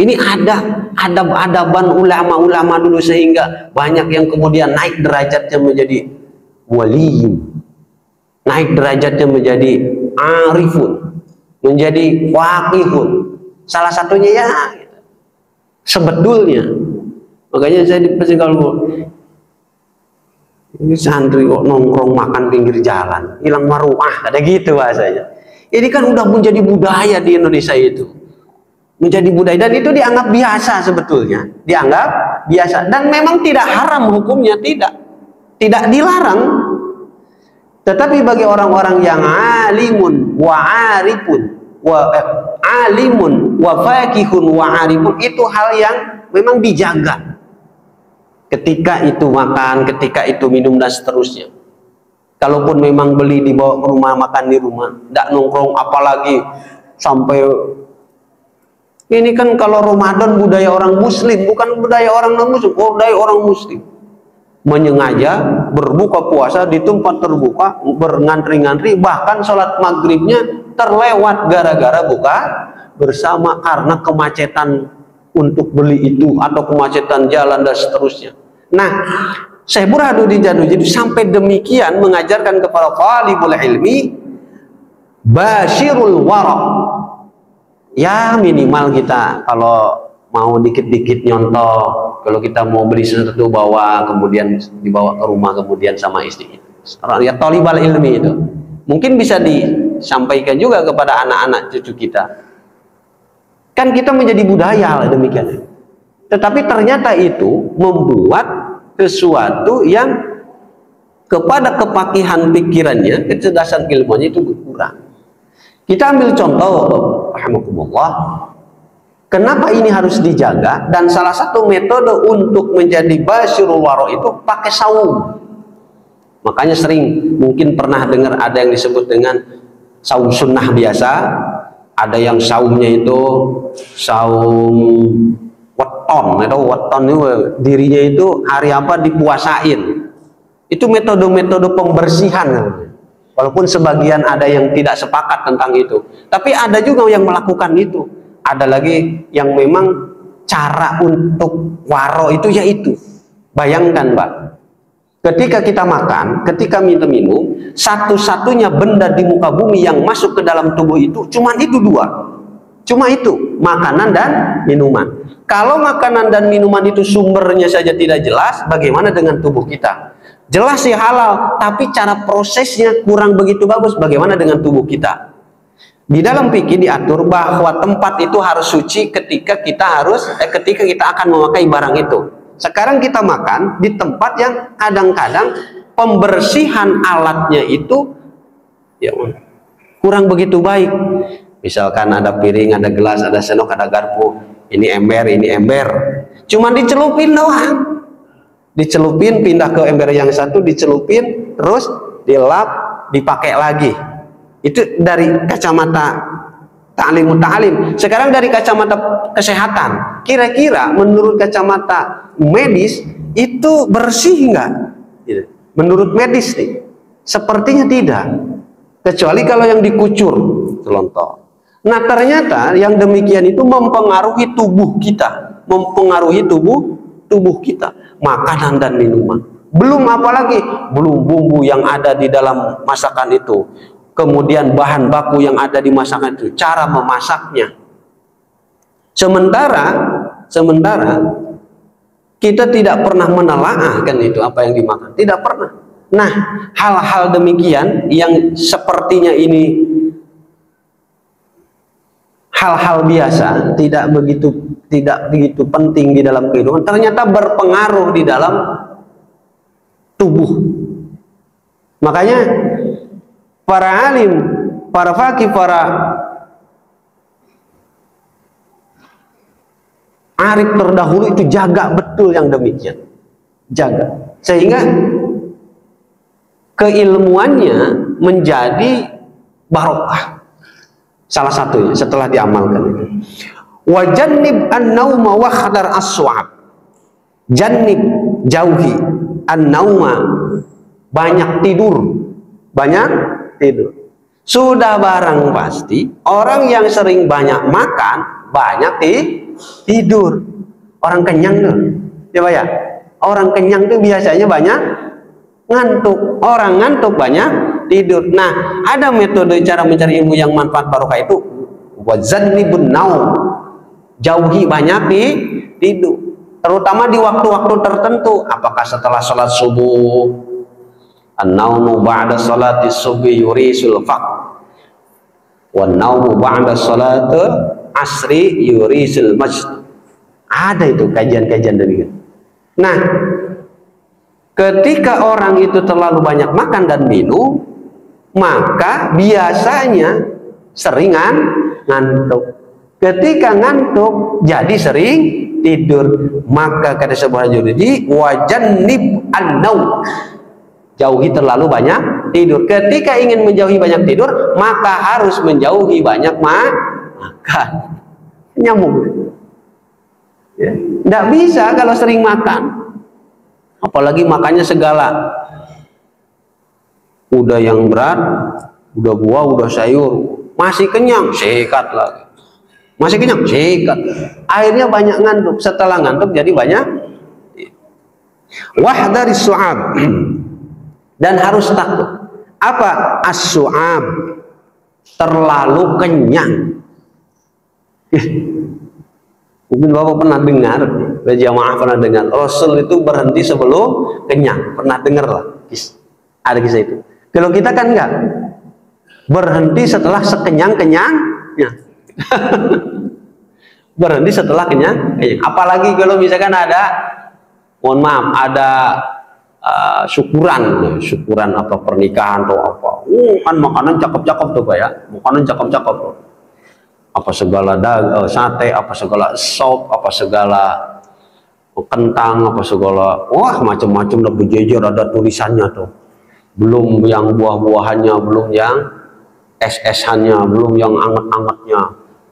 Ini ada adab-adaban ulama-ulama dulu, sehingga banyak yang kemudian naik derajatnya menjadi wali, naik derajatnya menjadi arifun, menjadi waqifun. Salah satunya ya sebetulnya, makanya saya dipercaya ini santri kok nongkrong makan pinggir jalan, hilang maruah, ada gitu bahasanya. Ini kan udah menjadi budaya di Indonesia itu. Menjadi budaya, dan itu dianggap biasa sebetulnya, dianggap biasa, dan memang tidak haram hukumnya, tidak dilarang. Tetapi bagi orang-orang yang alimun wa arifun alimun wa faqihun wa arifun, itu hal yang memang dijaga. Ketika itu makan, ketika itu minum, dan seterusnya. Kalaupun memang beli dibawa ke rumah, makan di rumah, tidak nongkrong, apalagi sampai. Ini kan kalau Ramadan budaya orang muslim, bukan budaya orang non-muslim, budaya orang muslim. Menyengaja berbuka puasa di tempat terbuka, berngantri-ngantri, bahkan sholat maghribnya terlewat gara-gara buka bersama karena kemacetan untuk beli itu, atau kemacetan jalan, dan seterusnya. Nah, Syekh Burhanuddin Janujid sampai demikian mengajarkan kepada talibul ilmi, basyirul waraq. Ya minimal kita kalau mau dikit-dikit nyontoh, kalau kita mau beli sesuatu bawa, kemudian dibawa ke rumah, kemudian sama istri itu. Ya talibal ilmi itu mungkin bisa disampaikan juga kepada anak-anak cucu kita. Kan kita menjadi budaya demikian. Tetapi ternyata itu membuat sesuatu yang kepada kepakihan pikirannya, kecerdasan ilmunya itu berkurang. Kita ambil contoh, rahmatullah, kenapa ini harus dijaga, dan salah satu metode untuk menjadi basyirul waro itu pakai saum. Makanya sering mungkin pernah dengar ada yang disebut dengan saum sunnah biasa, ada yang saumnya itu saum weton, itu dirinya itu hari apa dipuasain. Itu metode-metode pembersihan. Walaupun sebagian ada yang tidak sepakat tentang itu, tapi ada juga yang melakukan itu. Ada lagi yang memang cara untuk waro itu yaitu, bayangkan Pak, ketika kita makan, ketika minum, satu-satunya benda di muka bumi yang masuk ke dalam tubuh itu cuma itu dua, cuma itu, makanan dan minuman. Kalau makanan dan minuman itu sumbernya saja tidak jelas, bagaimana dengan tubuh kita? Jelas sih halal, tapi cara prosesnya kurang begitu bagus. Bagaimana dengan tubuh kita? Di dalam fikih diatur bahwa tempat itu harus suci ketika kita akan memakai barang itu. Sekarang kita makan di tempat yang kadang-kadang pembersihan alatnya itu ya kurang begitu baik. Misalkan ada piring, ada gelas, ada sendok, ada garpu, ini ember, cuman dicelupin doang. Dicelupin, pindah ke ember yang satu, dicelupin, terus dilap, dipakai lagi. Itu dari kacamata ta'lim. Sekarang dari kacamata kesehatan, kira-kira menurut kacamata medis itu bersih enggak? Menurut medis nih, sepertinya tidak, kecuali kalau yang dikucur selontok. Nah ternyata yang demikian itu mempengaruhi tubuh kita, makanan dan minuman. Belum apalagi, belum bumbu yang ada di dalam masakan itu, kemudian bahan baku yang ada di masakan itu, cara memasaknya. Sementara sementara kita tidak pernah menelaah kan itu apa yang dimakan, tidak pernah. Nah, hal-hal demikian yang sepertinya ini hal-hal biasa, tidak begitu penting di dalam kehidupan, ternyata berpengaruh di dalam tubuh. Makanya para alim, para fakih, para arif terdahulu itu jaga betul yang demikian, jaga, sehingga keilmuannya menjadi barokah. Salah satunya setelah diamalkan itu, wajannib an-nauma wa khadar as-su'ab. Jannib, jauhi, an-nauma, banyak tidur, banyak tidur. Sudah barang pasti orang yang sering banyak makan banyak tidur. Orang kenyang tuh, coba ya, orang kenyang tuh biasanya banyak ngantuk, orang ngantuk banyak tidur. Nah, ada metode cara mencari ilmu yang manfaat barokah itu, wazannibun naum, jauhi banyak tidur, terutama di waktu-waktu tertentu. Apakah setelah sholat subuh? An-naumu ba'da sholati subuh yurisul faq, wan naumu ba'da sholati asri yurisul majd. Ada itu kajian-kajian demikian. Nah, ketika orang itu terlalu banyak makan dan minum, maka biasanya seringan ngantuk. Ketika ngantuk jadi sering tidur. Maka kata sebuah judul, wajannib an-naum, jauhi terlalu banyak tidur. Ketika ingin menjauhi banyak tidur, maka harus menjauhi banyak makan. Nyambung ya. Tidak bisa kalau sering makan, apalagi makannya segala, udah yang berat, udah buah, udah sayur, masih kenyang, sikat lagi, masih kenyang, sikat, akhirnya banyak ngantuk. Setelah ngantuk jadi banyak. Wahdari su'ab, dan harus takut. Apa as-su'ab? Terlalu kenyang. Mungkin Bapak pernah dengar, jamaah pernah dengar, Rasul itu berhenti sebelum kenyang. Pernah dengar lah, ada kisah itu. Kalau kita kan enggak, berhenti setelah sekenyang-kenyangnya. Berhenti setelah kenyang. Apalagi kalau misalkan ada, mohon maaf, ada syukuran apa pernikahan atau apa. Kan makanan cakep-cakep tuh Pak ya, makanan cakep-cakep tuh. Apa segala sate, apa segala sop, apa segala kentang, apa segala, wah macam-macam udah berjejer, ada tulisannya tuh. Belum yang buah-buahannya, belum yang es-esannya, belum yang anget-angetnya,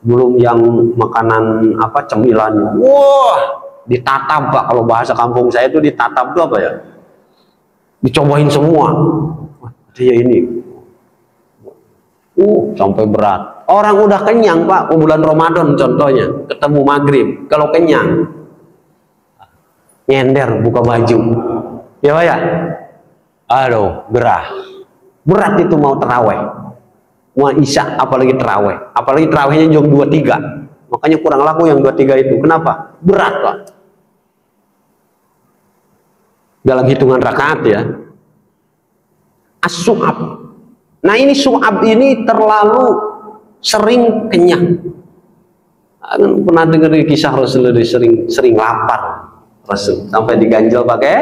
belum yang makanan apa cemilannya. Wah, ditatap Pak, kalau bahasa kampung saya itu ditatap tuh apa ya? Dicobain semua. Dia ini. Sampai berat. Orang udah kenyang Pak, bulan Ramadan contohnya, ketemu maghrib, kalau kenyang nyender buka baju, ya Pak ya, aduh gerah, berat itu mau terawih, mau isya, apalagi terawihnya jam 23, makanya kurang laku yang 23 itu. Kenapa? Berat Pak, dalam hitungan rakaat ya. As-su'ab, nah ini su'ab ini terlalu sering kenyang. Pernah dengar kisah Rasul sering lapar Rasul sampai diganjel pakai.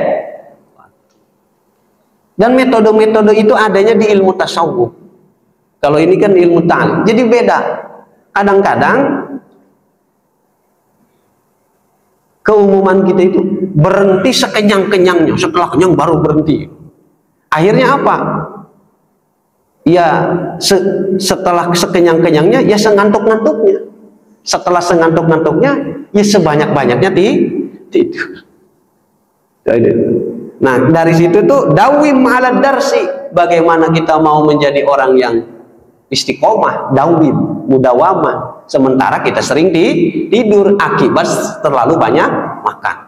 Dan metode-metode itu adanya di ilmu tasawuf. Kalau ini kan ilmu ta'lim, jadi beda. Kadang-kadang keumuman kita itu berhenti sekenyang-kenyangnya, setelah kenyang baru berhenti. Akhirnya apa? Ya setelah sekenyang-kenyangnya ya sengantuk-ngantuknya, setelah sengantuk-ngantuknya ya sebanyak-banyaknya tidur. Nah dari situ tuh dawim ala darsi, bagaimana kita mau menjadi orang yang istiqomah, dawim, mudawamah, sementara kita sering tidur akibat terlalu banyak makan.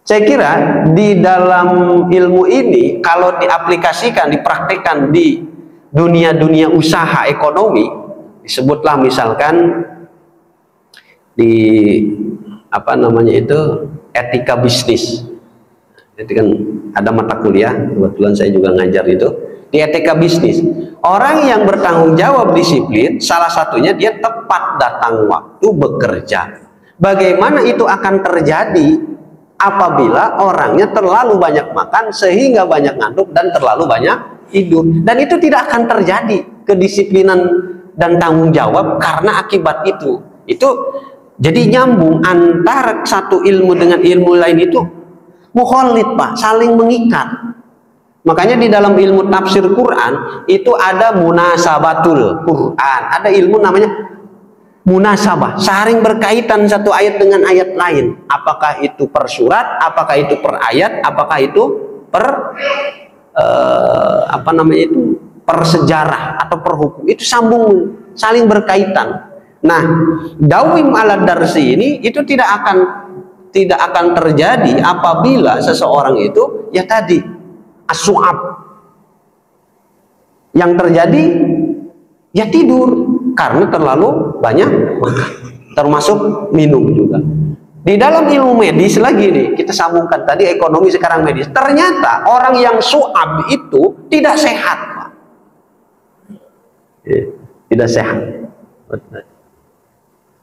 Saya kira di dalam ilmu ini kalau diaplikasikan, dipraktekkan di dunia-dunia usaha ekonomi, disebutlah misalkan di apa namanya itu, etika bisnis. Jadi kan ada mata kuliah, kebetulan saya juga ngajar itu di etika bisnis. Orang yang bertanggung jawab disiplin, salah satunya dia tepat datang waktu bekerja. Bagaimana itu akan terjadi apabila orangnya terlalu banyak makan sehingga banyak ngantuk dan terlalu banyak tidur, dan itu tidak akan terjadi kedisiplinan dan tanggung jawab karena akibat itu. Jadi nyambung antara satu ilmu dengan ilmu lain itu mukhalid, Pak, saling mengikat. Makanya di dalam ilmu tafsir Quran itu ada munasabatul Quran, ada ilmu namanya munasabah, saling berkaitan satu ayat dengan ayat lain. Apakah itu per surat, apakah itu per ayat, apakah itu per apa namanya itu, per sejarah atau per hukum, itu sambung, saling berkaitan. Nah, dawim ala darsi ini itu tidak akan terjadi apabila seseorang itu ya tadi as-su'ab, yang terjadi ya tidur karena terlalu banyak makan, termasuk minum juga. Di dalam ilmu medis lagi nih, kita sambungkan tadi ekonomi sekarang medis. Ternyata orang yang su'ab itu tidak sehat, Pak. Tidak sehat.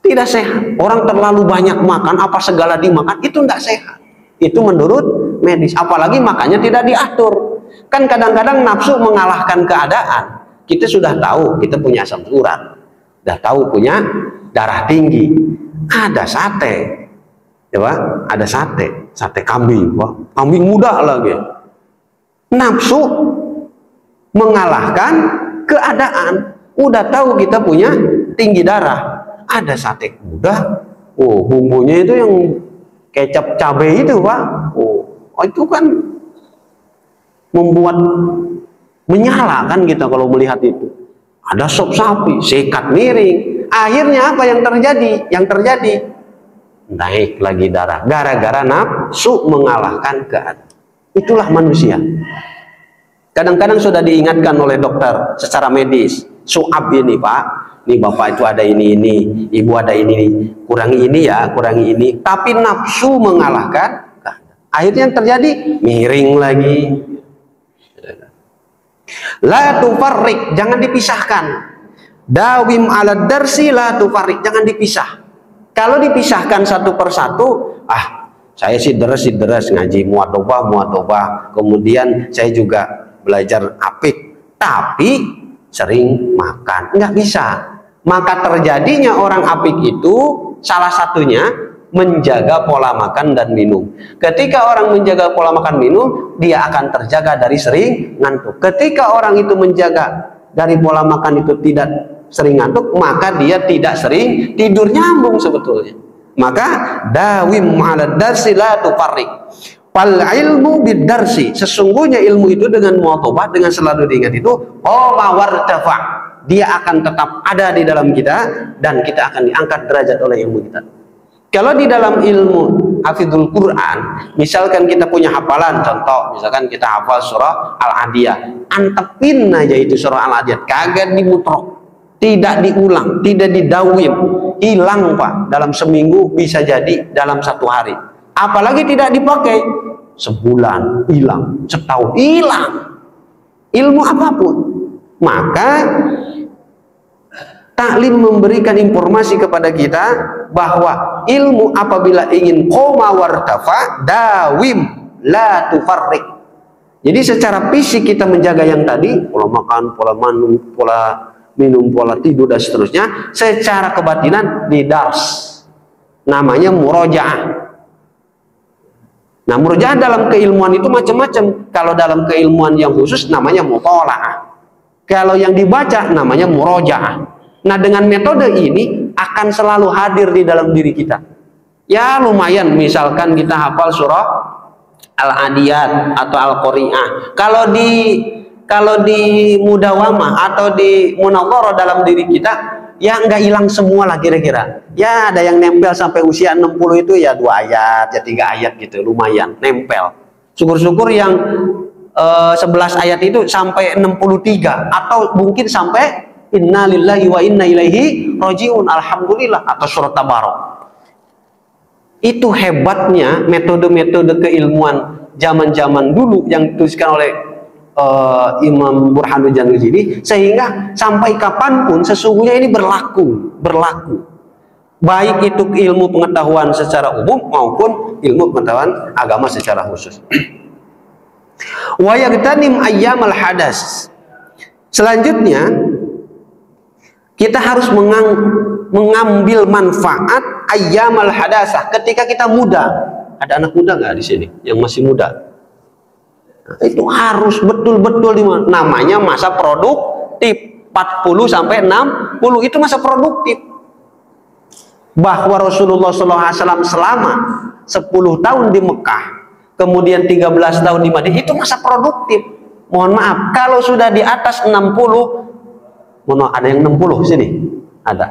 Tidak sehat. Orang terlalu banyak makan, apa segala dimakan, itu tidak sehat. Itu menurut medis. Apalagi makannya tidak diatur. Kan kadang-kadang nafsu mengalahkan keadaan. Kita sudah tahu kita punya asam urat, sudah tahu punya darah tinggi, ada sate, ya Pak, ada sate kambing, Pak, kambing muda lagi. Nafsu mengalahkan keadaan. Udah tahu kita punya tinggi darah, ada sate muda, bumbunya itu yang kecap cabai itu, Pak. Itu kan membuat menyala kan kita kalau melihat itu. Ada sop sapi, sekat miring. Akhirnya apa yang terjadi? Yang terjadi naik lagi darah gara-gara nafsu mengalahkan keadaan. Itulah manusia. Kadang-kadang sudah diingatkan oleh dokter secara medis, su'ab ini, Pak, nih bapak itu ada ini, ibu ada ini, kurangi ini ya, kurangi ini. Tapi nafsu mengalahkan, akhirnya yang terjadi miring lagi. La tufarrik, jangan dipisahkan. Dawim ala darsi la tufarrik, jangan dipisah. Kalau dipisahkan satu persatu, saya sih deres ngaji muadobah, kemudian saya juga belajar apik, tapi sering makan, nggak bisa. Maka terjadinya orang apik itu salah satunya menjaga pola makan dan minum. Ketika orang menjaga pola makan minum, dia akan terjaga dari sering ngantuk. Ketika orang itu menjaga dari pola makan itu tidak sering ngantuk, maka dia tidak sering tidur, nyambung sebetulnya. Maka dawim ala darsi la tufarrik. Fal ilmu bidarsi, sesungguhnya ilmu itu dengan muatobah, dengan selalu diingat itu, wartafa, dia akan tetap ada di dalam kita dan kita akan diangkat derajat oleh ilmu kita. Kalau di dalam ilmu hafizul Quran, misalkan kita punya hafalan, contoh misalkan kita hafal surah Al-Adiyah, antepin aja itu surah Al-Adiyah, kagak dimutrok, tidak diulang, tidak didawim, hilang, Pak, dalam seminggu, bisa jadi dalam satu hari. Apalagi tidak dipakai, sebulan hilang, setahun hilang, ilmu apapun. Maka taklim memberikan informasi kepada kita bahwa ilmu apabila ingin qoma wartafa, dawim la tufarrik. Jadi secara fisik kita menjaga yang tadi, pola makan, pola minum, pola tidur dan seterusnya. Secara kebatinan di dars, namanya murojaah. Nah, murojaah dalam keilmuan itu macam-macam. Kalau dalam keilmuan yang khusus namanya mutolaah. Kalau yang dibaca namanya murojaah. Nah, dengan metode ini akan selalu hadir di dalam diri kita. Ya lumayan, misalkan kita hafal surah Al-Adiyat atau Al-Qari'ah. Kalau di mudawamah atau di munadharah dalam diri kita, ya nggak hilang semua lah kira-kira. Ya ada yang nempel sampai usia 60 itu ya 2 ayat, ya 3 ayat gitu, lumayan nempel. Syukur-syukur yang 11 ayat itu sampai 63 atau mungkin sampai inna lillahi wa inna ilaihi rajiun, alhamdulillah, atau surat Tabarok. Itu hebatnya metode-metode keilmuan zaman-zaman dulu yang dituliskan oleh Imam Burhanuddin Al-Ghazali, sehingga sampai kapanpun sesungguhnya ini berlaku. Baik itu ilmu pengetahuan secara umum maupun ilmu pengetahuan agama secara khusus. Wa yagtanim ayyamal hadas. Selanjutnya kita harus mengambil manfaat ayyamal hadasah ketika kita muda. Ada anak muda nggak di sini yang masih muda? Nah, itu harus betul-betul namanya masa produktif 40 sampai 60 itu masa produktif. Bahwa Rasulullah SAW selama 10 tahun di Mekah, kemudian 13 tahun di Madinah, itu masa produktif. Mohon maaf, kalau sudah di atas 60, ada yang 60 sini, ada.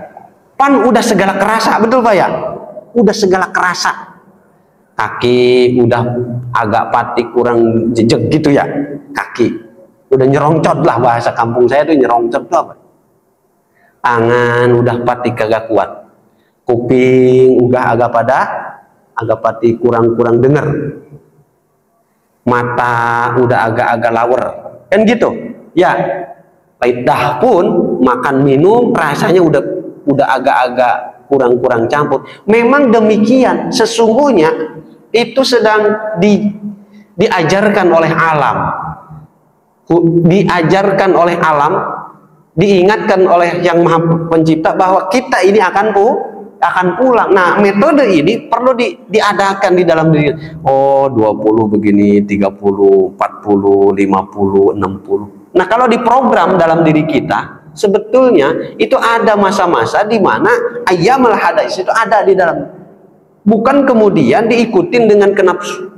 Pan udah segala kerasa, betul Pak ya? Udah segala kerasa. Kaki udah agak patik kurang jejak gitu ya, kaki udah nyerongcot lah, bahasa kampung saya tuh nyerongcot tuh apa? Tangan udah patik kagak kuat, kuping udah agak patik kurang dengar, mata udah agak lawer, kan gitu ya. Lidah pun makan minum rasanya udah agak kurang campur. Memang demikian, sesungguhnya itu sedang diajarkan oleh alam, diingatkan oleh Yang Maha Pencipta bahwa kita ini akan pulang. Nah, metode ini perlu diadakan di dalam diri. Oh, 20 begini, 30, 40, 50, 60. Nah, kalau diprogram dalam diri kita, sebetulnya itu ada masa-masa di mana ayyamul hadais itu ada di dalam. Bukan kemudian diikutin dengan kenapsu.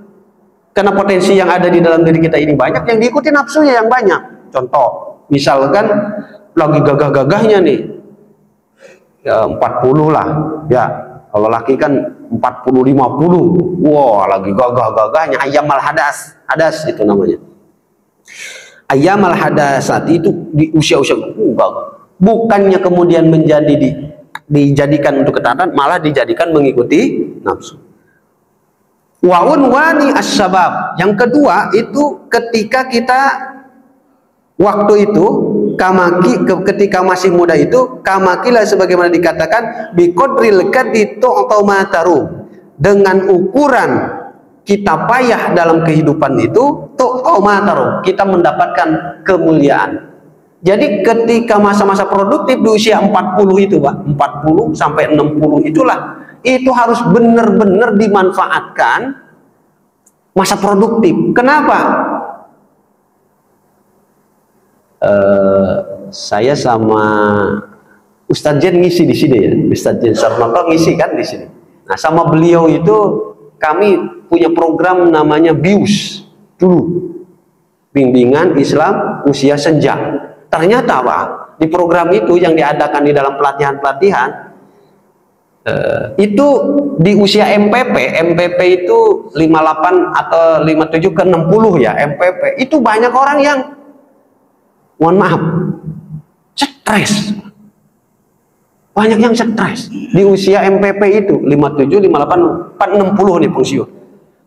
Karena potensi yang ada di dalam diri kita ini banyak, yang diikuti nafsunya yang banyak. Contoh, misalkan lagi gagah-gagahnya nih, ya 40 lah, ya. Kalau laki kan 40, 50, wah lagi gagah-gagahnya, ayyamal hadas itu namanya. Ayyamal hadasat itu di usia-usia bukannya kemudian dijadikan untuk ketaatan, malah dijadikan mengikuti nafsu. Wa unwani as-sabab. Yang kedua itu ketika kita waktu itu ketika masih muda itu kamakilah sebagaimana dikatakan biqadril kadito atau mataru, dengan ukuran kita payah dalam kehidupan itu atau mataru kita mendapatkan kemuliaan. Jadi ketika masa-masa produktif di usia 40 itu Pak, 40 sampai 60 itulah, itu harus benar-benar dimanfaatkan masa produktif. Kenapa? Saya sama Ustadz Jen ngisi di sini ya, Ustadz Jen Sarnoto ngisi kan di sini. Nah, sama beliau itu kami punya program namanya BIUS dulu, Bimbingan Islam Usia Senja. Ternyata Pak, di program itu yang diadakan di dalam pelatihan-pelatihan itu di usia MPP itu 58 atau 57 ke 60 ya, MPP itu banyak orang yang mohon maaf stres, banyak yang stres di usia MPP itu 57, 58, 60 nih pensiun.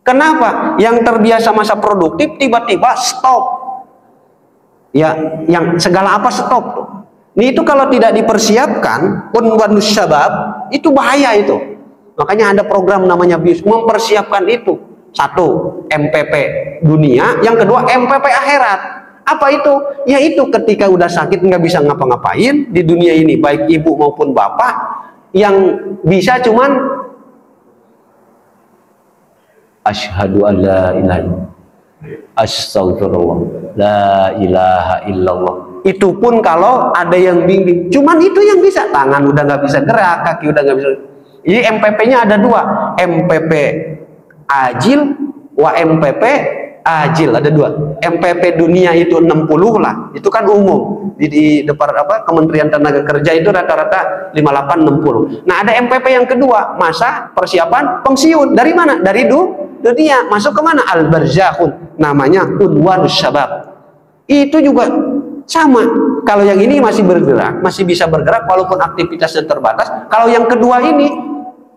Kenapa? Yang terbiasa masa produktif tiba-tiba stop. Ya, yang segala apa stop. Ini itu kalau tidak dipersiapkan, unwanus syabab, itu bahaya itu. Makanya ada program namanya BIUS mempersiapkan itu. Satu, MPP dunia, yang kedua MPP akhirat. Apa itu? Yaitu ketika udah sakit nggak bisa ngapa-ngapain di dunia ini, baik ibu maupun bapak, yang bisa cuman asyhadu an la ilaha illallah, astagfirullah, la ilaha illallah. Itu pun kalau ada yang bimbing, cuman itu yang bisa. Tangan udah nggak bisa gerak, kaki udah nggak bisa. Jadi MPP-nya ada dua, MPP ajil wa MPP ajil, ada dua. MPP dunia itu 60 lah, itu kan umum di depan Kementerian Tenaga Kerja itu rata-rata 58-60. Nah, ada MPP yang kedua, masa persiapan pensiun. Dari mana? Dari dunia. Masuk ke mana? Al-barzakhun, namanya unwanus syabab. Itu juga sama. Kalau yang ini masih bergerak, masih bisa bergerak walaupun aktivitasnya terbatas. Kalau yang kedua ini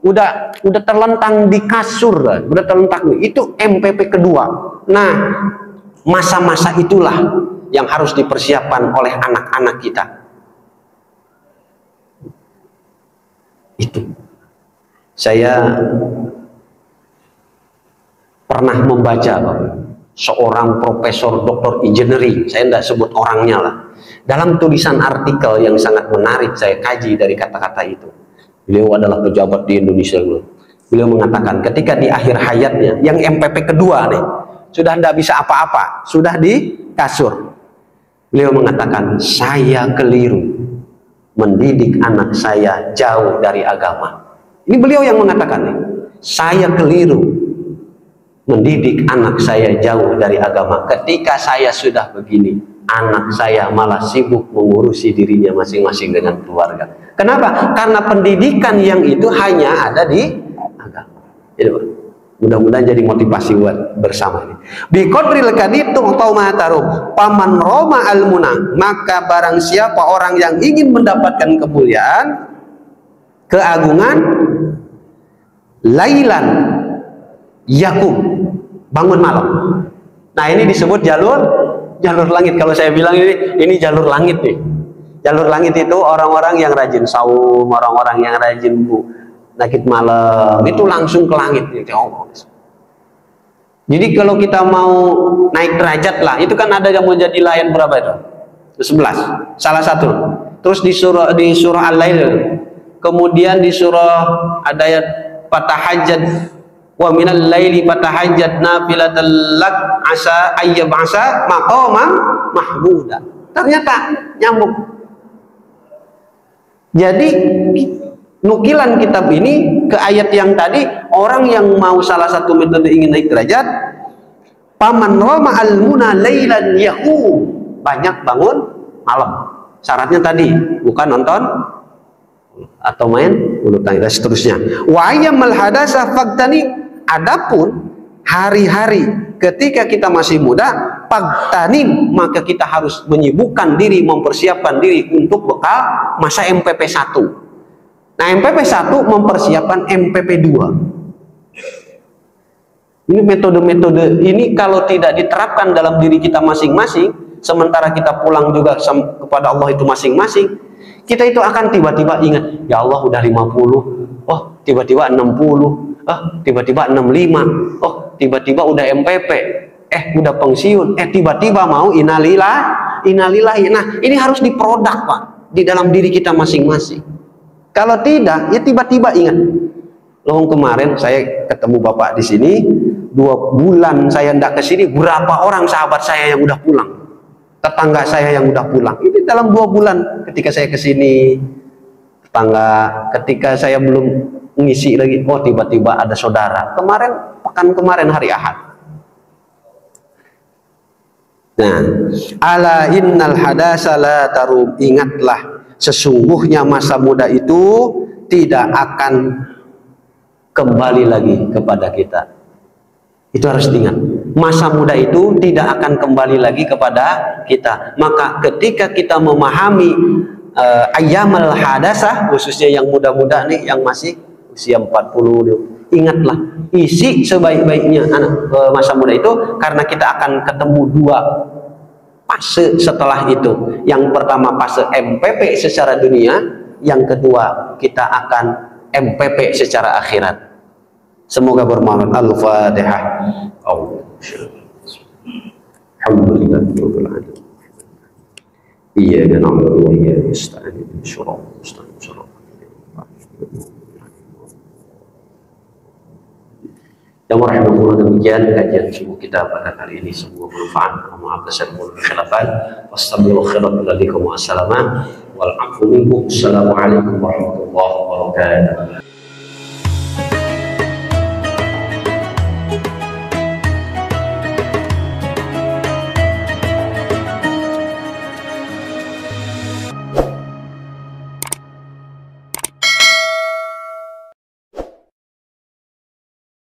udah terlentang di kasur, udah terlentang. Itu MPP kedua. Nah, masa-masa itulah yang harus dipersiapkan oleh anak-anak kita. Itu. Saya pernah membaca seorang profesor doktor engineering, saya tidak sebut orangnya lah, dalam tulisan artikel yang sangat menarik saya kaji dari kata-kata itu. Beliau adalah pejabat di Indonesia. Beliau mengatakan ketika di akhir hayatnya, yang MPP kedua nih, sudah tidak bisa apa-apa, sudah di kasur, beliau mengatakan, saya keliru mendidik anak saya jauh dari agama. Ini beliau yang mengatakan nih, saya keliru mendidik anak saya jauh dari agama. Ketika saya sudah begini, anak saya malah sibuk mengurusi dirinya masing-masing dengan keluarga. Kenapa? Karena pendidikan yang itu hanya ada di agama. Jadi, mudah-mudahan jadi motivasi buat bersama ini. Bi qadril kaditu atau matarum paman roma almuna, maka barang siapa orang yang ingin mendapatkan kemuliaan, keagungan, lailan yakum, bangun malam. Nah, ini disebut jalur langit. Kalau saya bilang ini jalur langit nih. Jalur langit itu orang-orang yang rajin saum, orang-orang yang rajin nakit malam, itu langsung ke langit gitu. Jadi kalau kita mau naik derajat lah, itu kan ada yang mau jadi layan berapa itu? 11. Salah satu. Terus di surah Al-Lail. Kemudian di surah ada ayat fatahajjad wa minal laili fatahajjad nafilatan lak asa ayyab'asa maqaman mahmuda. Ternyata nyambung. Jadi nukilan kitab ini ke ayat yang tadi, orang yang mau salah satu metode ingin naik derajat, paman roma almuna lailan yahu, banyak bangun malam. Syaratnya tadi bukan nonton atau main bulu tangkis dan seterusnya. Wa ayyamal hadasa faktani, adapun hari-hari ketika kita masih muda, pagtanim, maka kita harus menyibukkan diri, mempersiapkan diri untuk bekal masa MPP 1. Nah, MPP 1 mempersiapkan MPP 2. Ini metode-metode ini kalau tidak diterapkan dalam diri kita masing-masing, sementara kita pulang juga kepada Allah itu masing-masing, kita itu akan tiba-tiba ingat, ya Allah udah 50, oh tiba-tiba 60, oh tiba-tiba 65, oh tiba-tiba udah MPP, udah pensiun, tiba-tiba mau innalillahi. Nah, ini harus diproduk Pak di dalam diri kita masing-masing. Kalau tidak, ya tiba-tiba ingat, loh kemarin saya ketemu Bapak di sini, 2 bulan saya ndak ke sini, berapa orang sahabat saya yang udah pulang, tetangga saya yang udah pulang. Ini dalam 2 bulan ketika saya ke sini, tetangga, ketika saya belum ngisi lagi, oh tiba-tiba ada saudara. Pekan kemarin hari Ahad. Nah, ala innal hadasa la tarum, ingatlah sesungguhnya masa muda itu tidak akan kembali lagi kepada kita. Itu harus diingat. Masa muda itu tidak akan kembali lagi kepada kita. Maka ketika kita memahami ayyamal hadasah, khususnya yang muda-muda nih, yang masih usia 40, ingatlah isi sebaik-baiknya masa muda itu, karena kita akan ketemu 2 fase setelah itu. Yang pertama fase MPP secara dunia, yang kedua kita akan MPP secara akhirat. Semoga bermanfaat. Al-Fatihah. Alhamdulillah. Iyyaka na'budu wa iyyaka nasta'in. Yang rahimahullah, demikian kajian subuh kita pada kali ini. Semoga bermanfaat. Maaf dan khilafan. Wassalamualaikum warahmatullahi wabarakatuh.